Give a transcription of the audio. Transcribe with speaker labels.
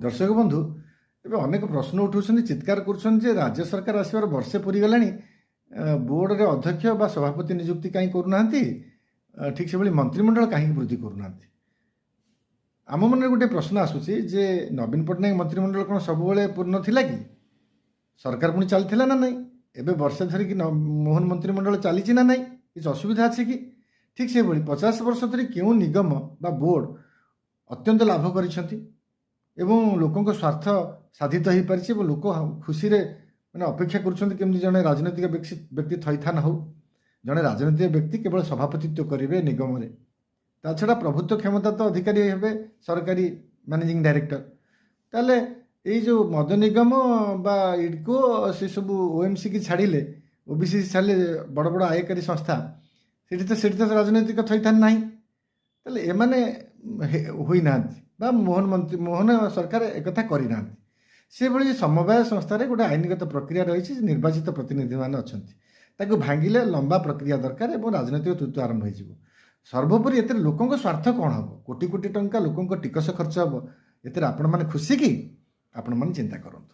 Speaker 1: दर्शक बंधु ଏବେ ଅନେକ ପ୍ରଶ୍ନ ଉଠାଉଛନ୍ତି, ଚିତ୍କାର କରୁଛନ୍ତି ଯେ ରାଜ୍ୟ ସରକାର ଆସିବାର ବର୍ଷେ ପୂରିଗଲାଣି, ବୋର୍ଡରେ ଅଧ୍ୟକ୍ଷ ବା ସଭାପତି ନିଯୁକ୍ତି କାହିଁ କରୁନାହାନ୍ତି, ଠିକ୍ ସେଭଳି ମନ୍ତ୍ରିମଣ୍ଡଳ କାହିଁକି ବୃଦ୍ଧି କରୁନାହାନ୍ତି। ଆମ ମନରେ ଗୋଟେ ପ୍ରଶ୍ନ ଆସୁଛି ଯେ ନବୀନ ପଟ୍ଟନାୟକ ମନ୍ତ୍ରିମଣ୍ଡଳ କ'ଣ ସବୁବେଳେ ପୂର୍ଣ୍ଣ ଥିଲା କି? ସରକାର ପୁଣି ଚାଲିଥିଲା ନା ନାହିଁ? ଏବେ ବର୍ଷେ ଧରିକି ମୋହନ ମନ୍ତ୍ରିମଣ୍ଡଳ ଚାଲିଛି ନା ନାହିଁ? କିଛି ଅସୁବିଧା ଅଛି କି? ଠିକ୍ ସେଭଳି 50 ବର୍ଷ ଧରି କେଉଁ ନିଗମ ବା ବୋର୍ଡ ଅତ୍ୟନ୍ତ ଲାଭ କରିଛନ୍ତି ଏବଂ ଲୋକଙ୍କ ସ୍ୱାର୍ଥ ସାଧିତ ହୋଇପାରିଛି ଏବଂ ଲୋକ ଖୁସିରେ ମାନେ ଅପେକ୍ଷା କରୁଛନ୍ତି କେମିତି ଜଣେ ରାଜନୈତିକ ବ୍ୟକ୍ତି ଥଇଥାନ ହେଉ। ଜଣେ ରାଜନୈତିକ ବ୍ୟକ୍ତି କେବଳ ସଭାପତିତ୍ୱ କରିବେ ନିଗମରେ, ତା ଛଡ଼ା ପ୍ରଭୁତ୍ୱ କ୍ଷମତା ତ ଅଧିକାରୀ ହେବେ ସରକାରୀ ମ୍ୟାନେଜିଂ ଡାଇରେକ୍ଟର। ତାହେଲେ ଏଇ ଯେଉଁ ମଦ ନିଗମ ବା ଇଡ୍କୋ ସେସବୁ OMC କି ଛାଡ଼ିଲେ, OBC ଛାଡ଼ିଲେ ବଡ଼ ବଡ଼ ଆୟକାରୀ ସଂସ୍ଥା, ସେଠି ତ ରାଜନୈତିକ ଥଇଥାନ ନାହିଁ। ତାହେଲେ ଏମାନେ ହୋଇନାହାନ୍ତି ବା ମୋହନ ସରକାର ଏକଥା କରିନାହାନ୍ତି। ସେଭଳି ସମବାୟ ସଂସ୍ଥାରେ ଗୋଟେ ଆଇନଗତ ପ୍ରକ୍ରିୟା ରହିଛି, ନିର୍ବାଚିତ ପ୍ରତିନିଧିମାନେ ଅଛନ୍ତି, ତାକୁ ଭାଙ୍ଗିଲେ ଲମ୍ବା ପ୍ରକ୍ରିୟା ଦରକାର ଏବଂ ରାଜନୈତିକ ତୃତୀୟ ଆରମ୍ଭ ହୋଇଯିବ। ସର୍ବୋପରି ଏଥିରେ ଲୋକଙ୍କ ସ୍ୱାର୍ଥ କ'ଣ ହେବ? କୋଟି କୋଟି ଟଙ୍କା ଲୋକଙ୍କ ଟିକସ ଖର୍ଚ୍ଚ ହେବ, ଏଥିରେ ଆପଣମାନେ ଖୁସି କି? ଆପଣମାନେ ଚିନ୍ତା କରନ୍ତୁ।